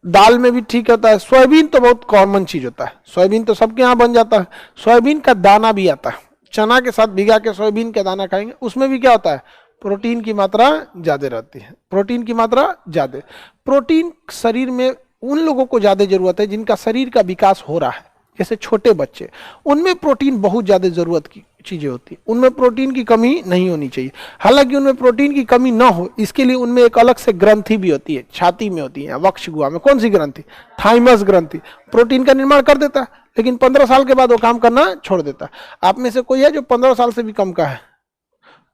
दाल में भी ठीक होता है। सोयाबीन तो बहुत कॉमन चीज होता है, सोयाबीन तो सबके यहाँ बन जाता है। सोयाबीन का दाना भी आता है, चना के साथ भिगा के सोयाबीन का दाना खाएंगे, उसमें भी क्या होता है? प्रोटीन की मात्रा ज्यादा रहती है। प्रोटीन की मात्रा ज्यादा। प्रोटीन शरीर में उन लोगों को ज्यादा जरूरत है जिनका शरीर का विकास हो रहा है, जैसे छोटे बच्चे, उनमें प्रोटीन बहुत ज्यादा जरूरत की चीजें होती है। उनमें प्रोटीन की कमी नहीं होनी चाहिए। हालांकि उनमें प्रोटीन की कमी ना हो इसके लिए उनमें एक अलग से ग्रंथि भी होती है, छाती में होती है, वक्ष गुहा में। कौन सी ग्रंथि? थाइमस ग्रंथि। प्रोटीन का निर्माण कर देता है, लेकिन 15 साल के बाद वो काम करना छोड़ देता है। आप में से कोई है जो 15 साल से भी कम का है?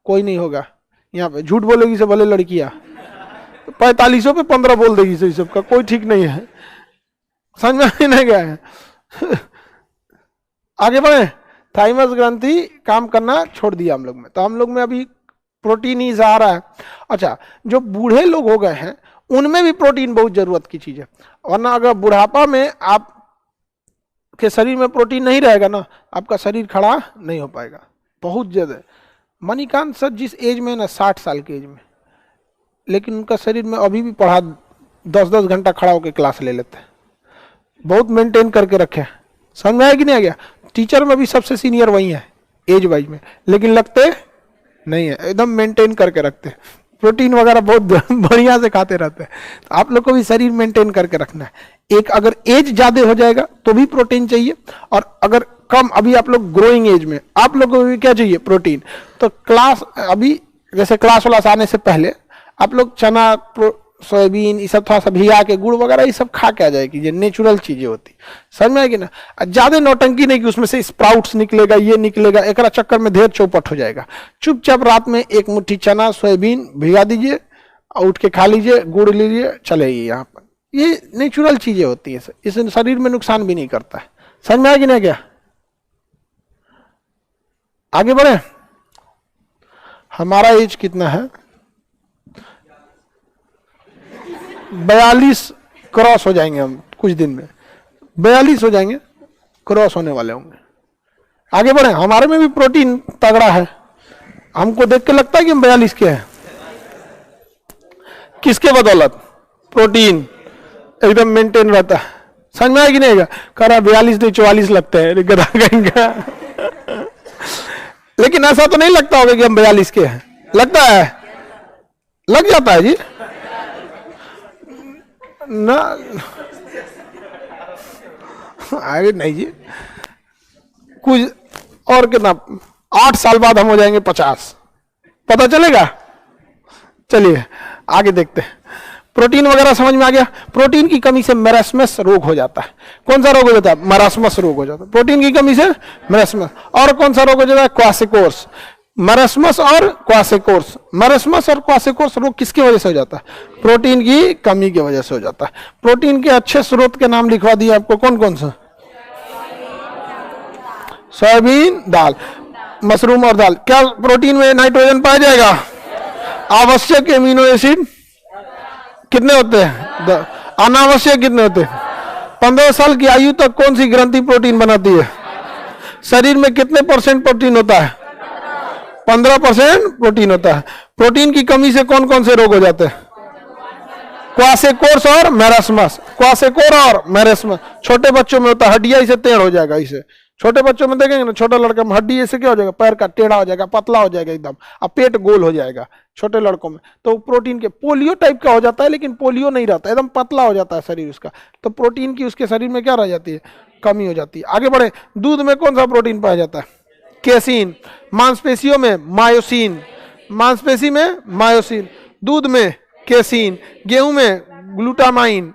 कोई नहीं होगा। यहाँ पे झूठ बोलेगी से भले लड़कियां 45 पे 15 बोल देगी, सही सबका कोई ठीक नहीं है। समझ में नहीं गया है? आगे बढ़े। थाइमस ग्रंथि काम करना छोड़ दिया हम लोग में, तो हम लोग में अभी प्रोटीन ही आ रहा है। अच्छा, जो बूढ़े लोग हो गए हैं उनमें भी प्रोटीन बहुत जरूरत की चीज है। वरना अगर बुढ़ापा में आप के शरीर में प्रोटीन नहीं रहेगा ना, आपका शरीर खड़ा नहीं हो पाएगा। बहुत ज्यादा। मणिकांत सर जिस एज में ना, 60 साल के एज में, लेकिन उनका शरीर में अभी भी पढ़ा 10-10 घंटा खड़ा होकर क्लास ले लेते हैं। बहुत मेंटेन करके रखे। समझ में आया कि नहीं आ गया? टीचर में भी सबसे सीनियर वही है एज वाइज में, लेकिन लगते नहीं है, एकदम मेंटेन करके रखते हैं। प्रोटीन वगैरह बहुत बढ़िया से खाते रहते हैं। तो आप लोग को भी शरीर मेंटेन करके रखना है। एक अगर एज ज्यादा हो जाएगा तो भी प्रोटीन चाहिए, और अगर कम, अभी आप लोग ग्रोइंग एज में, आप लोगों को भी क्या चाहिए? प्रोटीन। तो क्लास, अभी जैसे क्लास वाला आने से पहले आप लोग चना, सोयाबीन, ये सब थोड़ा सा भिगा के, गुड़ वगैरह ये सब खा के आ जाएगी, ये नेचुरल चीजें होती। समझ में आएगी ना? ज्यादा नौटंकी नहीं कि उसमें से स्प्राउट्स निकलेगा, ये निकलेगा, एक चक्कर में ढेर चौपट हो जाएगा। चुपचाप रात में एक मुट्ठी चना, सोयाबीन भिगा दीजिए, उठ के खा लीजिए, गुड़ लीजिए, चलेगी। यहाँ पर ये नेचुरल चीजें होती है, इससे शरीर में नुकसान भी नहीं करता है। समझ में आएगी ना? क्या आगे बढ़े? हमारा एज कितना है? 42 क्रॉस हो जाएंगे हम कुछ दिन में, 42 हो जाएंगे, क्रॉस होने वाले होंगे। आगे बढ़े, हमारे में भी प्रोटीन तगड़ा है, हमको देख के लगता है कि हम 42 के हैं। किसके बदौलत? प्रोटीन एकदम मेंटेन रहता है। समझ में आएगी नहीं? कह रहा 42 नहीं 44 लगते हैं, गधा कहेंगे। लेकिन ऐसा तो नहीं लगता होगा कि हम 42 के हैं, लगता है? लग जाता है जी ना? अरे नहीं जी, कुछ और कितना, 8 साल बाद हम हो जाएंगे 50, पता चलेगा। चलिए आगे देखते हैं। प्रोटीन वगैरह समझ में आ गया। प्रोटीन की कमी से मैरास्मस रोग हो जाता है। कौन सा रोग हो जाता है? मैरास्मस रोग हो जाता है प्रोटीन की कमी से, मैरास्मस। और कौन सा रोग हो जाता है? क्वासेकोर्स। मैरास्मस और क्वासेकोर्स, मैरास्मस और क्वासेकोर्स रोग किसकी वजह से हो जाता है? प्रोटीन की कमी की वजह से हो जाता है। प्रोटीन के अच्छे स्रोत के नाम लिखवा दिए आपको, कौन कौन सा? सोयाबीन, दाल, मशरूम और दाल। क्या प्रोटीन में नाइट्रोजन पाया जाएगा? आवश्यक एमिनो एसिड कितने होते हैं? अनावश्यक कितने होते हैं? 15 साल की आयु तक कौन सी ग्रंथि प्रोटीन बनाती है? शरीर में कितने % प्रोटीन होता है? 15% प्रोटीन होता है। प्रोटीन की कमी से कौन कौन से रोग हो जाते हैं? क्वासेकोर्स और मैरास्मस। क्वासेकोर और मैरास्मस छोटे बच्चों में होता है, हड्डियां इसे टेढ़ हो जाएगा। इसे छोटे बच्चों में देखेंगे ना, छोटा लड़का में हड्डी ऐसे क्या हो जाएगा? पैर का टेढ़ा हो जाएगा, पतला हो जाएगा एकदम, और पेट गोल हो जाएगा छोटे लड़कों में। तो प्रोटीन के पोलियो टाइप का हो जाता है, लेकिन पोलियो नहीं रहता, एकदम पतला हो जाता है शरीर उसका। तो प्रोटीन की उसके शरीर में क्या रह जाती है? कमी हो जाती है। आगे बढ़े, दूध में कौन सा प्रोटीन पाया जाता है? केसिन। मांसपेशियों में मायोसिन, मांसपेशी में मायोसिन, दूध में केसिन, गेहूं में ग्लूटामाइन,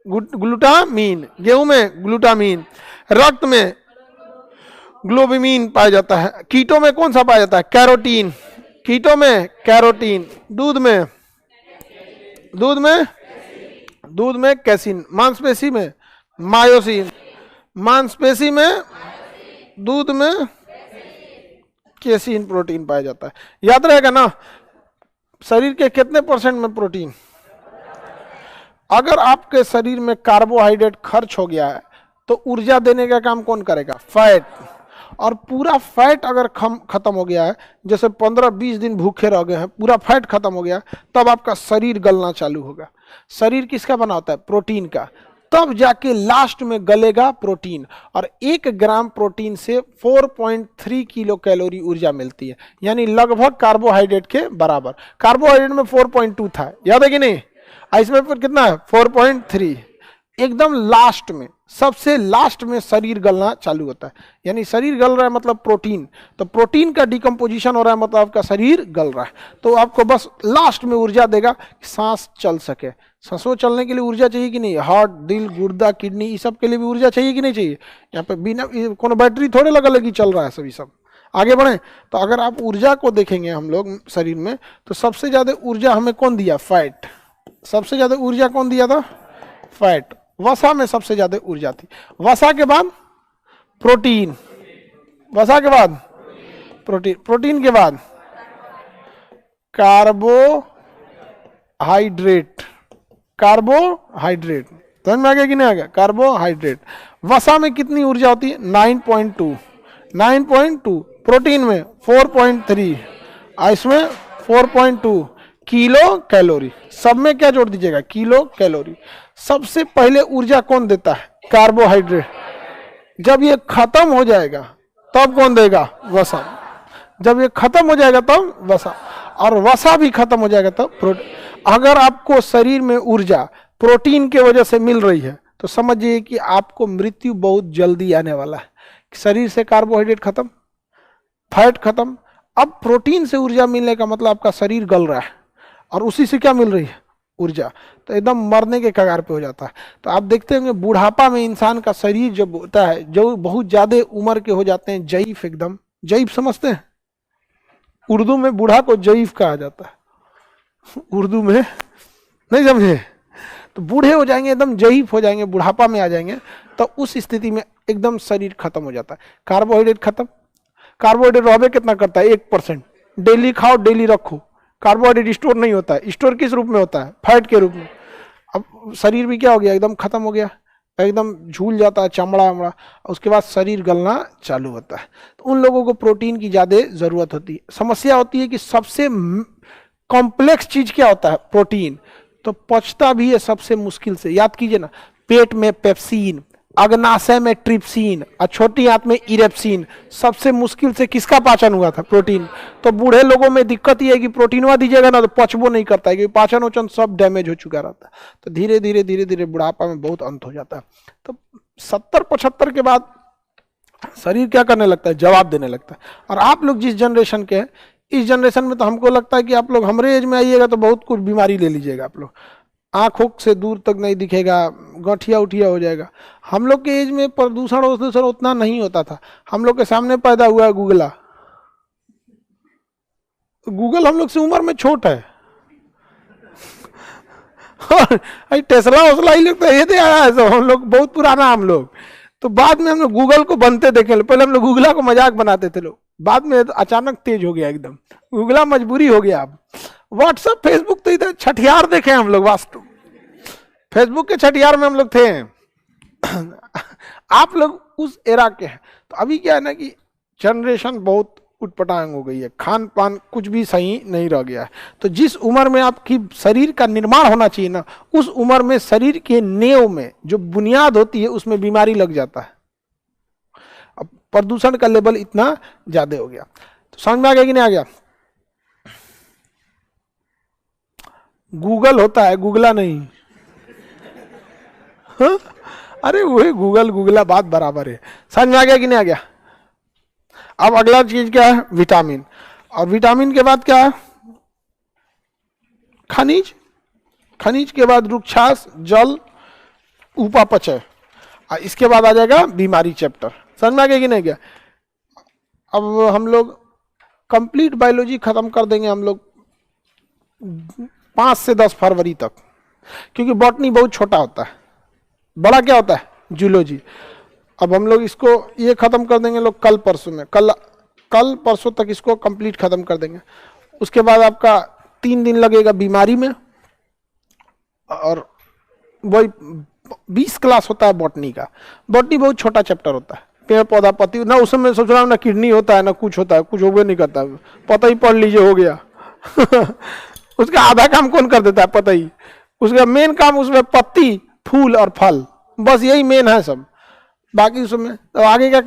ग्लूटामीन, गेहूं में ग्लूटामीन, रक्त में ग्लोबिमिन पाया जाता है। कीटों में कौन सा पाया जाता है? कैरोटीन। कीटों में कैरोटीन, दूध में कैसिन, मांसपेशी में मायोसिन, मांसपेशी में, दूध में केसिन प्रोटीन पाया जाता है। याद रहेगा ना? शरीर के कितने % में प्रोटीन? अगर आपके शरीर में कार्बोहाइड्रेट खर्च हो गया है तो ऊर्जा देने का काम कौन करेगा? फैट। और पूरा फैट अगर खत्म हो गया है, जैसे 15-20 दिन भूखे रह गए हैं, पूरा फैट खत्म हो गया, तब आपका शरीर गलना चालू होगा। शरीर किसका बना होता है? प्रोटीन का। तब जाके लास्ट में गलेगा प्रोटीन, और 1 ग्राम प्रोटीन से 4.3 किलो कैलोरी ऊर्जा मिलती है, यानी लगभग कार्बोहाइड्रेट के बराबर। कार्बोहाइड्रेट में 4.2 था, याद है कि नहीं? इसमें फिर कितना है? 4.3। एकदम लास्ट में, सबसे लास्ट में शरीर गलना चालू होता है, यानी शरीर गल रहा है मतलब प्रोटीन। तो प्रोटीन का डिकम्पोजिशन हो रहा है मतलब आपका शरीर गल रहा है। तो आपको बस लास्ट में ऊर्जा देगा कि सांस चल सके। सांसों चलने के लिए ऊर्जा चाहिए कि नहीं? हार्ट, दिल, गुर्दा, किडनी, इस सब के लिए भी ऊर्जा चाहिए कि नहीं चाहिए? यहाँ पे बिना कोनो बैटरी थोड़े लगा लगी चल रहा है सभी सब। आगे बढ़े तो अगर आप ऊर्जा को देखेंगे हम लोग शरीर में, तो सबसे ज्यादा ऊर्जा हमें कौन दिया? फैट। सबसे ज्यादा ऊर्जा कौन दिया था? फैट। वसा में सबसे ज्यादा ऊर्जा थी। वसा के बाद प्रोटीन, वसा के बाद प्रोटीन, प्रोटीन के बाद कार्बोहाइड्रेट। कार्बोहाइड्रेट समझ में आ गया कि नहीं आ गया? कार्बोहाइड्रेट। वसा में कितनी ऊर्जा होती है? 9.2। 9.2। प्रोटीन में 4.3, इसमें 4.2 किलो कैलोरी। सब में क्या जोड़ दीजिएगा? Kilo calorie. सबसे पहले ऊर्जा कौन देता है? कार्बोहाइड्रेट। जब ये खत्म हो जाएगा तब कौन देगा? वसा। जब ये खत्म हो जाएगा तब वसा, और वसा भी खत्म हो जाएगा तब प्रोटीन। अगर आपको शरीर में ऊर्जा प्रोटीन के वजह से मिल रही है तो समझिए कि आपको मृत्यु बहुत जल्दी आने वाला है। शरीर से कार्बोहाइड्रेट खत्म, फैट खत्म, अब प्रोटीन से ऊर्जा मिलने का मतलब आपका शरीर गल रहा है, और उसी से क्या मिल रही है? ऊर्जा। तो एकदम मरने के कगार पे हो जाता है। तो आप देखते होंगे बुढ़ापा में इंसान का शरीर जब होता है, जो बहुत ज्यादा उम्र के हो जाते हैं, जईफ, एकदम जईफ समझते हैं? उर्दू में बूढ़ा को जईफ कहा जाता है, उर्दू में नहीं समझे? तो बूढ़े हो जाएंगे, एकदम जईफ हो जाएंगे, बुढ़ापा में आ जाएंगे, तो उस स्थिति में एकदम शरीर खत्म हो जाता है। कार्बोहाइड्रेट खत्म। कार्बोहाइड्रेट रहबे कितना करता है? 1%। डेली खाओ डेली रखो। कार्बोहाइड्रेट स्टोर नहीं होता है, स्टोर किस रूप में होता है? फैट के रूप में। अब शरीर भी क्या हो गया, एकदम खत्म हो गया, एकदम झूल जाता है चमड़ा वमड़ा, उसके बाद शरीर गलना चालू होता है। तो उन लोगों को प्रोटीन की ज़्यादा ज़रूरत होती है। समस्या होती है कि सबसे कॉम्प्लेक्स चीज़ क्या होता है? प्रोटीन। तो पचता भी है सबसे मुश्किल से। याद कीजिए ना, पेट में पेप्सिन, अग्नाशय में ट्रिप्सिन और छोटी आंत में इरेप्सिन। सबसे मुश्किल से किसका पाचन हुआ था? प्रोटीन। तो बूढ़े लोगों में दिक्कत ये है कि प्रोटीनवा दीजिएगा ना तो पचबो नहीं करता है, क्योंकि पाचन वचन सब डैमेज हो चुका रहता है। तो धीरे धीरे धीरे धीरे बुढ़ापा में बहुत अंत हो जाता है। तो 70-75 के बाद शरीर क्या करने लगता है? जवाब देने लगता है। और आप लोग जिस जनरेशन के हैं, इस जनरेशन में तो हमको लगता है कि आप लोग हमारे एज में आइएगा तो बहुत कुछ बीमारी ले लीजिएगा आप लोग, आंखों से दूर तक नहीं दिखेगा, गठिया उठिया हो जाएगा। हम लोग के एज में प्रदूषण उतना नहीं होता था। हम लोग के सामने पैदा हुआ है गूगला। गूगल हम लोग से उम्र में छोट है। और टेस्ला वसला ही लोग तो ये दे आया है सब, हम लोग बहुत पुराना हम लोग। तो बाद में हम लोग गूगल को बनते देखे। पहले हम लोग गूगला को मजाक बनाते थे लोग, बाद में तो अचानक तेज हो गया एकदम। गूगला मजबूरी हो गया। अब व्हाट्सएप फेसबुक तो इधर छठियार देखे हम लोग, वास्तव फेसबुक के छठियार में हम लोग थे। आप लोग उस एरा के हैं। तो अभी क्या है ना कि जनरेशन बहुत उटपटांग हो गई है, खान पान कुछ भी सही नहीं रह गया है। तो जिस उम्र में आपकी शरीर का निर्माण होना चाहिए ना, उस उम्र में शरीर के नेव में जो बुनियाद होती है उसमें बीमारी लग जाता है। अब प्रदूषण का लेवल इतना ज्यादा हो गया। तो समझ में आ गया कि नहीं आ गया? गूगल होता है, गूगला नहीं। हाँ? अरे वही गूगल गूगला बात बराबर है। समझ में आ गया कि नहीं आ गया? अब अगला चीज क्या है? विटामिन। और विटामिन के बाद क्या है? खनिज। खनिज के बाद रुक्षास, जल, उपापचय। और इसके बाद आ जाएगा बीमारी चैप्टर। समझ में आ गया कि नहीं गया? अब हम लोग कंप्लीट बायोलॉजी खत्म कर देंगे हम लोग 5 से 10 फरवरी तक, क्योंकि बॉटनी बहुत छोटा होता है, बड़ा क्या होता है? जूलॉजी। अब हम लोग इसको ये खत्म कर देंगे लोग कल परसों में, कल परसों तक इसको कंप्लीट खत्म कर देंगे। उसके बाद आपका 3 दिन लगेगा बीमारी में, और वही 20 क्लास होता है बॉटनी का। बॉटनी बहुत छोटा चैप्टर होता है, पेड़ पौधा पत्ती ना, उसमें सोच रहा हूँ ना किडनी होता है ना कुछ होता है, कुछ होबे नहीं करता है। पता ही पढ़ लीजिए, हो गया। उसका आधा काम कौन कर देता है? पता ही। उसका मेन काम उसमें पत्ती, फूल और फल, बस यही मेन है सब। बाकी उसमें तो आगे क्या